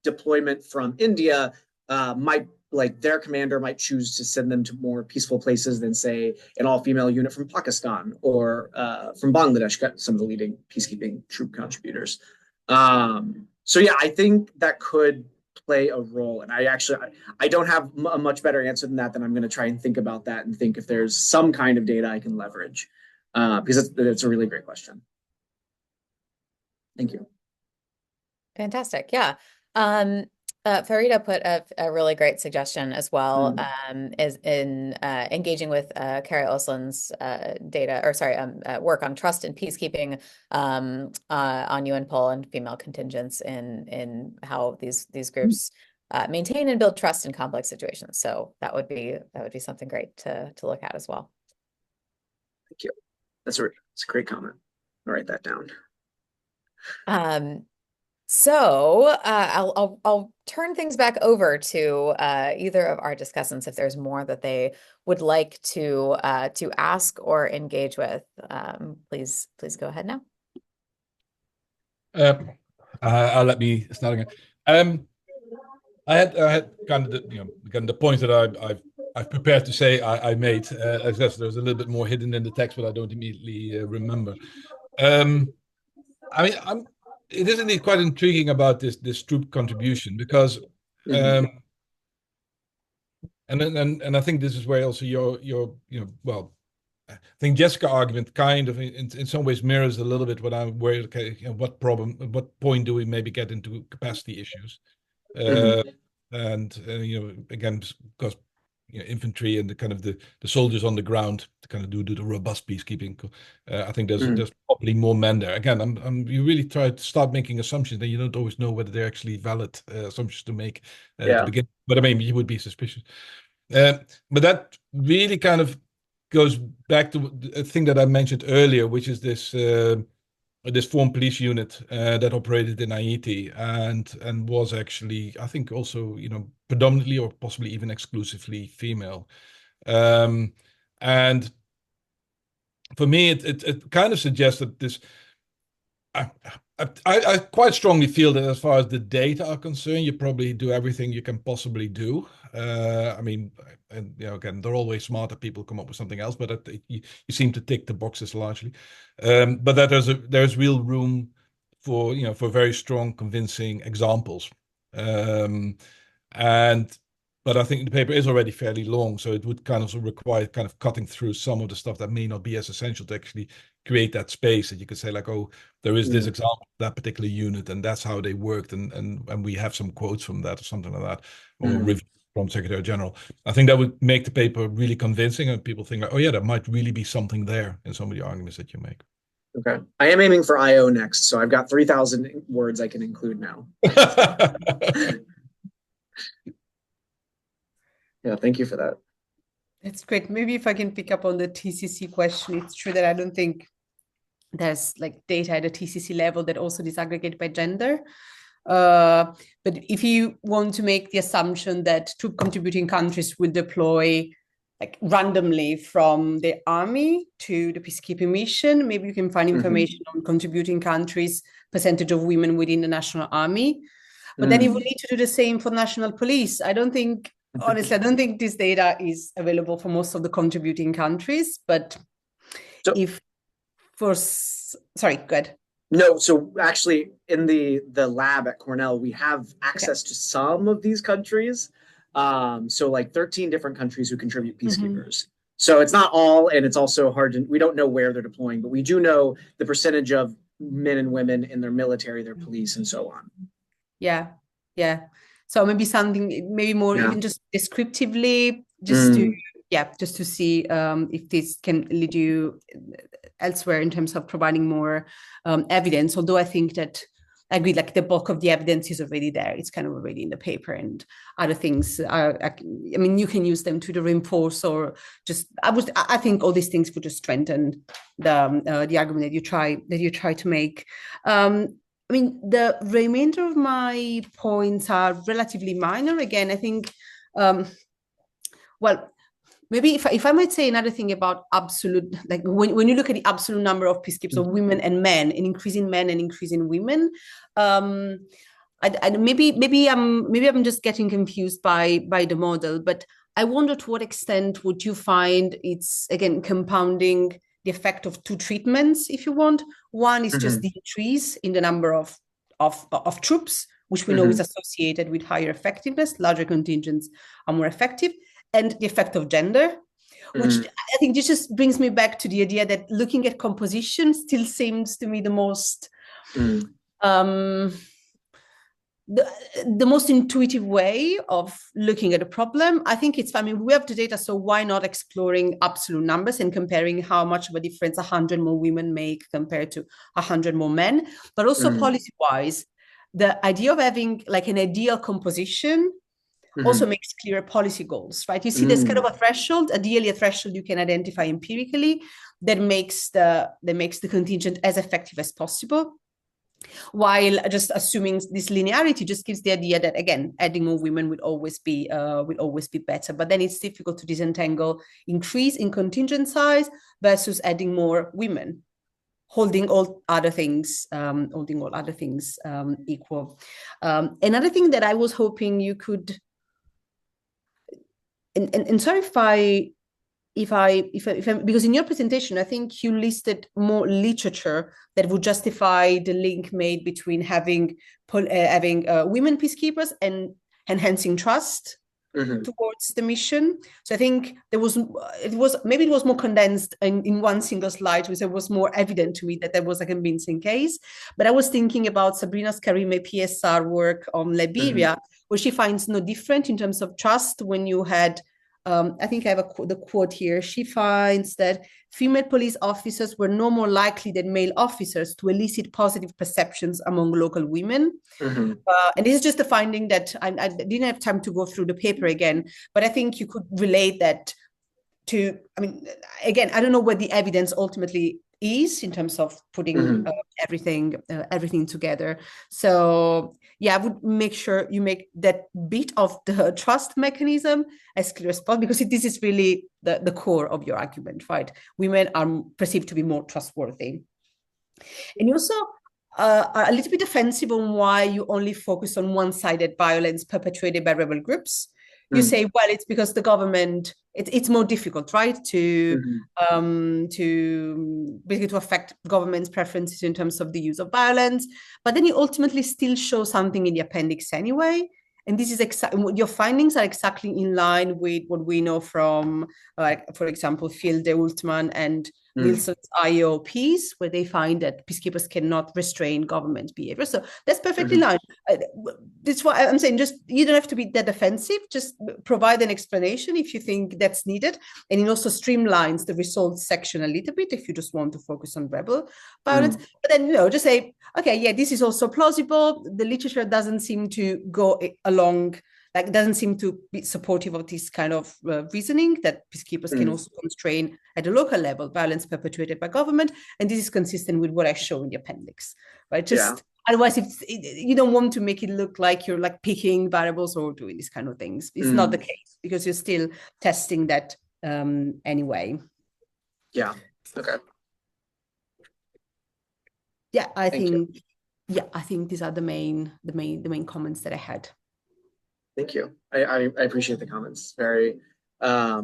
deployment from India might, like, their commander might choose to send them to more peaceful places than, say, an all-female unit from Pakistan or from Bangladesh, some of the leading peacekeeping troop contributors. So yeah, I think that could play a role. And I don't have a much better answer than that. Then I'm going to try and think about that and think if there's some kind of data I can leverage. because it's a really great question. Thank you.
Fantastic. Yeah. Farida put a really great suggestion as well, is in engaging with Carrie Oslin's work on trust and peacekeeping on UNPOL and female contingents in how these groups maintain and build trust in complex situations. So that would be something great to look at as well.
Thank you. That's a great comment. I'll write that down.
So I'll turn things back over to either of our discussants if there's more that they would like to ask or engage with. Please go ahead now.
I'll let me start again. I had kind of the point that I've prepared to say I made. I guess there's a little bit more hidden in the text, but I don't immediately remember. I mean, it is indeed quite intriguing about this troop contribution because, and I think this is where also your I think Jessica's argument kind of in some ways mirrors a little bit what I'm worried. Okay, what point do we maybe get into capacity issues? And again, because infantry and the kind of the soldiers on the ground to kind of do the robust peacekeeping. I think there's probably more men there. Again, you really try to start making assumptions that you don't always know whether they're actually valid assumptions to make to begin. But I mean, you would be suspicious. But that really kind of goes back to a thing that I mentioned earlier, which is this formed police unit that operated in Haiti and was actually, I think, also predominantly or possibly even exclusively female. And for me, it kind of suggests that this. I quite strongly feel that as far as the data are concerned, you probably do everything you can possibly do. I mean, and again, they're always smarter people come up with something else, but you seem to tick the boxes largely. But that there's real room for for very strong, convincing examples. But I think the paper is already fairly long, so it would kind of require kind of cutting through some of the stuff that may not be as essential to actually create that space that you could say like, oh, there is this example of that particular unit, and that's how they worked, and we have some quotes from that or something like that, or review from Secretary General. I think that would make the paper really convincing, and people think like, oh yeah, there might really be something there in some of the arguments that you make.
Okay, I am aiming for IO next, so I've got 3,000 words I can include now. Yeah, thank you for that.
That's great. Maybe if I can pick up on the TCC question, it's true that I don't think there's like data at a TCC level that also disaggregate by gender. But if you want to make the assumption that troop contributing countries will deploy like randomly from the army to the peacekeeping mission, maybe you can find information on contributing countries, percentage of women within the national army. But then you will need to do the same for national police. Honestly, I don't think this data is available for most of the contributing countries, but sorry, go ahead.
No, so actually in the lab at Cornell, we have access to some of these countries. So like 13 different countries who contribute peacekeepers. So it's not all, and it's also hard we don't know where they're deploying, but we do know the percentage of men and women in their military, their police, and so on.
Yeah. So maybe something, maybe more even just descriptively, just to see if this can lead you elsewhere in terms of providing more evidence. Although I think that I agree, like the bulk of the evidence is already there. It's kind of already in the paper, and other things you can use them to reinforce or just. I think all these things would just strengthen the argument that you try to make. The remainder of my points are relatively minor. Again, I think, maybe if I might say another thing about absolute, like when you look at the absolute number of peacekeepers of women and men, an increase in men and increase in women, maybe I'm just getting confused by the model, but I wonder to what extent would you find it's, again, compounding the effect of two treatments, if you want. One is just the increase in the number of troops, which we know is associated with higher effectiveness, larger contingents are more effective, and the effect of gender. which I think this just brings me back to the idea that looking at composition still seems to me the most the most intuitive way of looking at a problem. I think it's, I mean, we have the data, so why not exploring absolute numbers and comparing how much of a difference 100 more women make compared to 100 more men, but also policy-wise, the idea of having like an ideal composition also makes clearer policy goals, right? You see there's kind of a threshold, ideally a threshold you can identify empirically that makes the contingent as effective as possible. While just assuming this linearity just gives the idea that, again, adding more women will always be better. But then it's difficult to disentangle increase in contingent size versus adding more women, holding all other things equal. Another thing that I was hoping you could, and sorry if I because in your presentation, I think you listed more literature that would justify the link made between having women peacekeepers and enhancing trust towards the mission. So I think it was more condensed in one single slide, which it was more evident to me that there was a convincing case. But I was thinking about Sabrina Scarime PSR work on Liberia, where she finds no different in terms of trust when you had I think I have the quote here. She finds that female police officers were no more likely than male officers to elicit positive perceptions among local women. And this is just a finding that I didn't have time to go through the paper again, but I think you could relate that to, I mean, again, I don't know what the evidence ultimately is in terms of putting everything together. So yeah, I would make sure you make that bit of the trust mechanism as clear as possible, because this is really the core of your argument, right? Women are perceived to be more trustworthy. And you also are a little bit defensive on why you only focus on one-sided violence perpetrated by rebel groups. You say, well, it's because the government, it's more difficult, right, to basically to affect government's preferences in terms of the use of violence. But then you ultimately still show something in the appendix anyway. And this is your findings are exactly in line with what we know from, for example, Phil de Hultman and Wilson's IOPs, where they find that peacekeepers cannot restrain government behavior. So that's perfectly fine. That's why I'm saying, just you don't have to be that defensive. Just provide an explanation if you think that's needed, and it also streamlines the results section a little bit if you just want to focus on rebel violence. But then just say, okay, yeah, this is also plausible. The literature doesn't seem to go along. Like, doesn't seem to be supportive of this kind of reasoning that peacekeepers can also constrain at a local level violence perpetrated by government, and this is consistent with what I show in the appendix, right? Otherwise, you don't want to make it look like you're like picking variables or doing these kind of things. It's not the case, because you're still testing that anyway. Yeah. Okay. Yeah, I think these are the main comments that I had.
Thank you. I appreciate the comments. Very I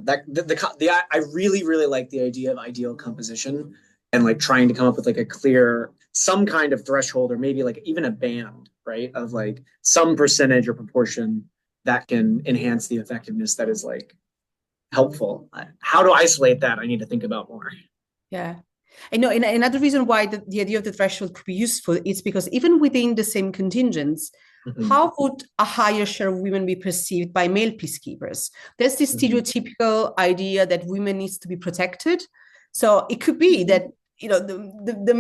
really like the idea of ideal composition and like trying to come up with like a clear, some kind of threshold, or maybe like even a band, right, of like some percentage or proportion that can enhance the effectiveness that is like helpful. How to isolate that, I need to think about more.
Yeah. I know, and another reason why the idea of the threshold could be useful is because even within the same contingents, how would a higher share of women be perceived by male peacekeepers? There's this stereotypical idea that women needs to be protected. So it could be that the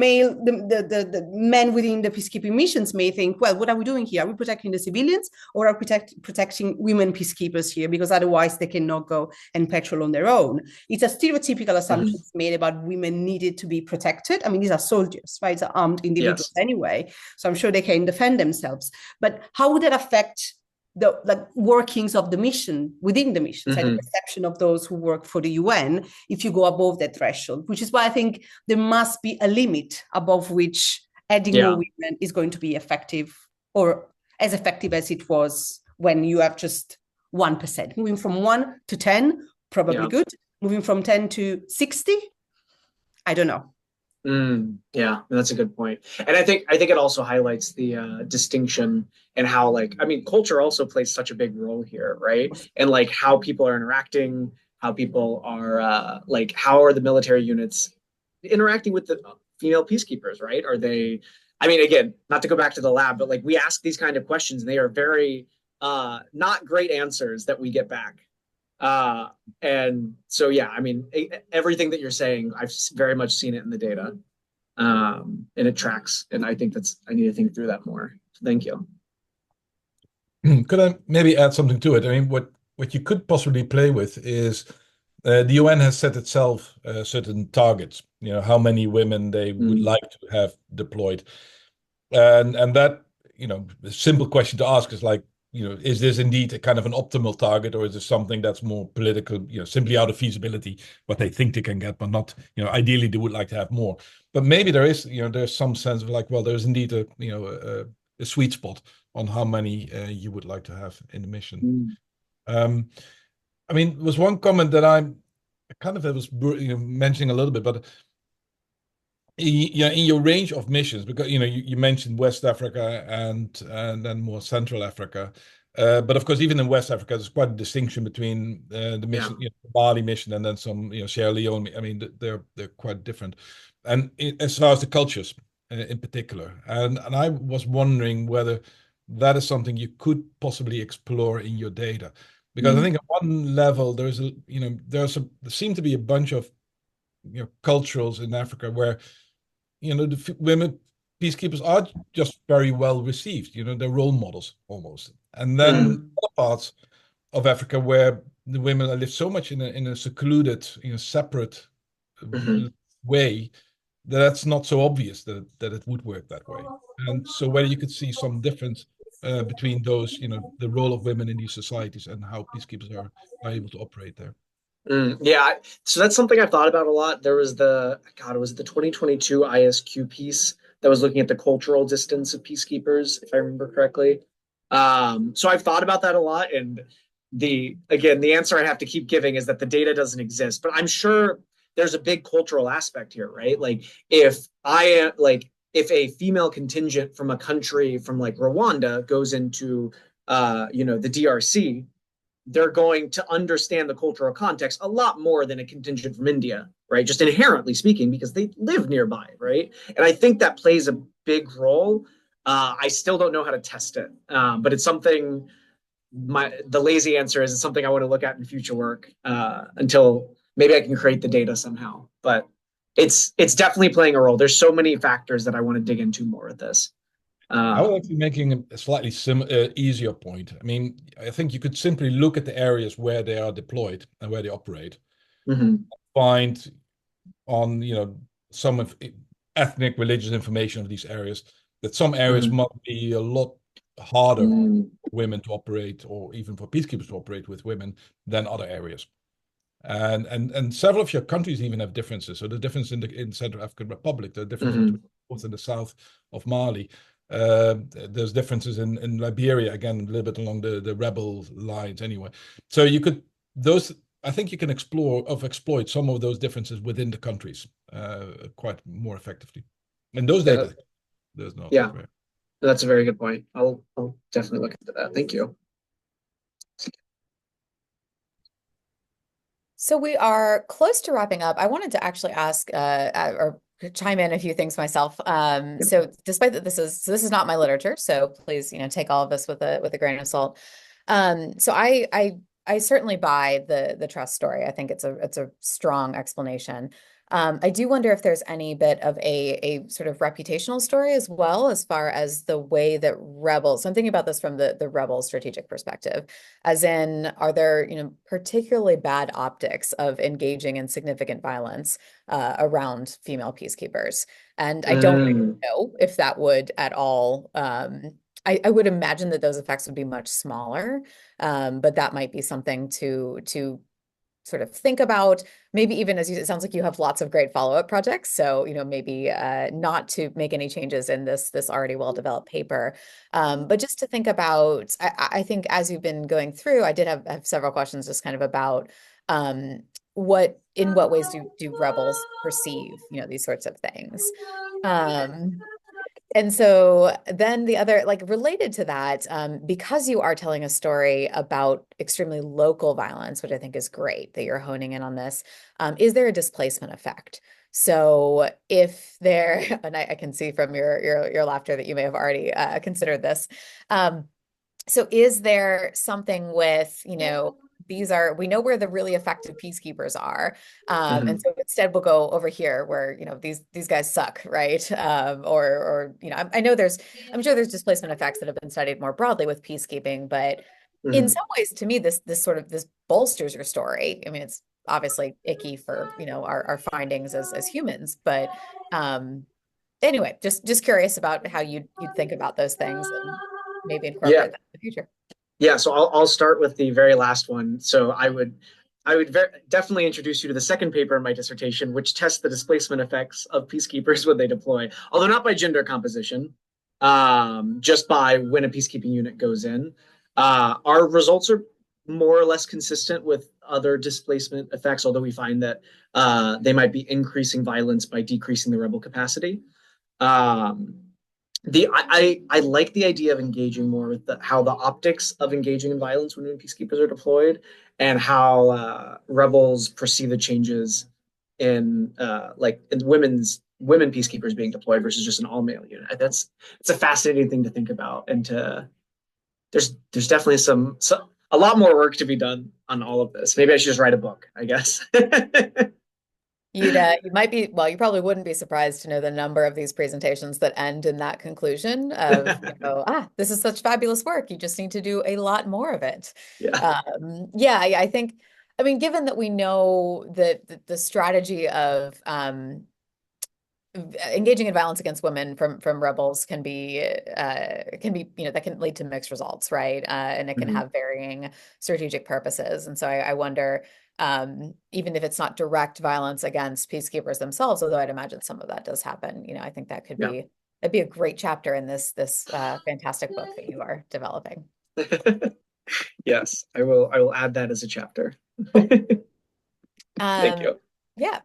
men within the peacekeeping missions may think, well, what are we doing here? Are we protecting the civilians, or are we protecting women peacekeepers here? Because otherwise they cannot go and patrol on their own. It's a stereotypical assumption made about women needed to be protected. I mean, these are soldiers, right? They're armed individuals anyway. So I'm sure they can defend themselves. But how would that affect the workings of the mission within the mission, and the perception of those who work for the UN if you go above that threshold, which is why I think there must be a limit above which adding more women is going to be effective, or as effective as it was when you have just 1%. Moving from 1 to 10, probably good. Moving from 10 to 60, I don't know.
Yeah, that's a good point. And I think it also highlights the distinction, and how, like, I mean, culture also plays such a big role here, right? And like how people are interacting, how people are like, how are the military units interacting with the female peacekeepers, right? Are they, I mean, again, not to go back to the lab, but like we ask these kind of questions and they are very not great answers that we get back. Uh, and so, yeah, I mean, everything that you're saying, I've very much seen it in the data, and it tracks. And I think I need to think through that more. So thank you.
Could I maybe add something to it? I mean, what you could possibly play with is the UN has set itself certain targets. You know, how many women they would like to have deployed, and that, you know, the simple question to ask is like, you know, is this indeed a kind of an optimal target, or is this something that's more political, you know, simply out of feasibility, what they think they can get, but not, you know, ideally they would like to have more. But maybe there is, you know, there's some sense of like, well, there's indeed a, you know, a sweet spot on how many you would like to have in the mission. I mean, there was one comment that I kind of was, you know, mentioning a little bit, but yeah, in your range of missions, because you know you mentioned West Africa and then more Central Africa, but of course even in West Africa there's quite a distinction between the mission, you know, the Mali mission, and then some, you know, Sierra Leone. I mean they're quite different, and as far as the cultures in particular, and I was wondering whether that is something you could possibly explore in your data, because I think at one level there's a, you know, there seem to be a bunch of, you know, cultures in Africa where, you know, the women peacekeepers are just very well received. You know, they're role models almost. And then other parts of Africa where the women live so much in a secluded, you know, separate way that that's not so obvious that it would work that way. And so whether you could see some difference between those, you know, the role of women in these societies and how peacekeepers are able to operate there.
Yeah, so that's something I've thought about a lot. There was it was the 2022 ISQ piece that was looking at the cultural distance of peacekeepers, if I remember correctly. So I've thought about that a lot, and the answer I have to keep giving is that the data doesn't exist. But I'm sure there's a big cultural aspect here, right? Like if a female contingent from a country from like Rwanda goes into you know, the DRC, they're going to understand the cultural context a lot more than a contingent from India, right? Just inherently speaking, because they live nearby, right? And I think that plays a big role. I still don't know how to test it, but it's something. The lazy answer is it's something I want to look at in future work until maybe I can create the data somehow. But it's definitely playing a role. There's so many factors that I want to dig into more with this.
I was actually making a slightly easier point. I mean, I think you could simply look at the areas where they are deployed and where they operate, find on, you know, some of ethnic, religious information of these areas, that some areas must be a lot harder for women to operate, or even for peacekeepers to operate with women, than other areas. And several of your countries even have differences. So the difference in Central African Republic, the difference between the north and the south of Mali. There's differences in Liberia, again, a little bit along the rebel lines anyway. So you could, I think you can exploit some of those differences within the countries quite more effectively. And those data, there's not.
Yeah, that's a very good point. I'll definitely look into that. Thank you.
So we are close to wrapping up. I wanted to actually ask or chime in a few things myself. So despite that this is not my literature, so please, you know, take all of this with a grain of salt. So I certainly buy the trust story. I think it's a strong explanation. I do wonder if there's any bit of a sort of reputational story as well, as far as the way that rebels. So I'm thinking about this from the rebel strategic perspective, as in, are there, you know, particularly bad optics of engaging in significant violence around female peacekeepers? And I don't know if that would at all. I would imagine that those effects would be much smaller, but that might be something to sort of think about. Maybe even it sounds like you have lots of great follow-up projects. So, you know, maybe not to make any changes in this already well-developed paper, but just to think about, I think as you've been going through, I did have several questions just kind of about in what ways do rebels perceive, you know, these sorts of things. And so then the other, like related to that, because you are telling a story about extremely local violence, which I think is great that you're honing in on this, is there a displacement effect? So if there, and I can see from your laughter that you may have already considered this. So is there something with, we know where the really effective peacekeepers are. And so instead we'll go over here where, these guys suck, right? I know I'm sure there's displacement effects that have been studied more broadly with peacekeeping, but in some ways to me, this bolsters your story. I mean, it's obviously icky for, our findings as humans, but anyway, just curious about how you'd think about those things and maybe
Yeah.
incorporate that in the future.
Yeah, so I'll start with the very last one. So I would definitely introduce you to the second paper in my dissertation, which tests the displacement effects of peacekeepers when they deploy, although not by gender composition, just by when a peacekeeping unit goes in. Our results are more or less consistent with other displacement effects, although we find that they might be increasing violence by decreasing the rebel capacity. Um, I like the idea of engaging more with how the optics of engaging in violence when peacekeepers are deployed, and how rebels perceive the changes in in women peacekeepers being deployed versus just an all male unit. It's a fascinating thing to think about, and there's definitely a lot more work to be done on all of this. Maybe I should just write a book, I guess.
You probably wouldn't be surprised to know the number of these presentations that end in that conclusion of, this is such fabulous work. You just need to do a lot more of it.
Yeah.
I think, I mean, given that we know that the strategy of engaging in violence against women from rebels can be that can lead to mixed results, right? And it can have varying strategic purposes. And so I wonder, even if it's not direct violence against peacekeepers themselves, although I'd imagine some of that does happen, I think that could be that'd be a great chapter in this fantastic book that you are developing.
Yes, I will add that as a chapter. Thank you.
Yeah.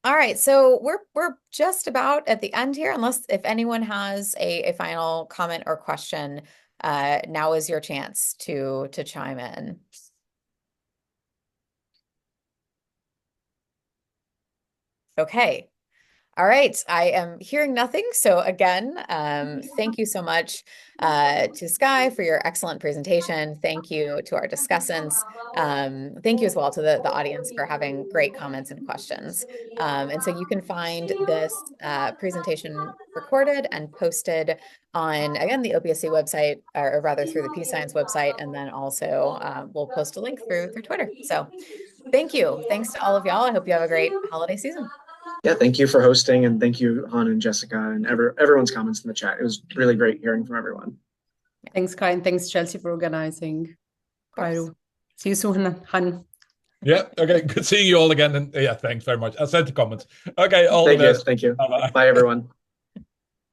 All right, so we're just about at the end here, unless if anyone has a final comment or question, now is your chance to chime in. Okay. All right, I am hearing nothing. So again, thank you so much to Skye for your excellent presentation. Thank you to our discussants. Thank you as well to the audience for having great comments and questions. And so you can find this presentation recorded and posted on, again, the OPSC website, or rather through the Peace Science website, and then also we'll post a link through Twitter. So thank you. Thanks to all of y'all. I hope you have a great holiday season.
Yeah, thank you for hosting, and thank you, Han and Jessica, and everyone's comments in the chat. It was really great hearing from everyone.
Thanks, Kai, and thanks, Chelsea, for organizing. See you soon, Han.
Yeah, okay, good seeing you all again. And yeah, thanks very much. I'll send the comments. Okay, all the best.
Thank you.
Bye-bye.
Bye, everyone.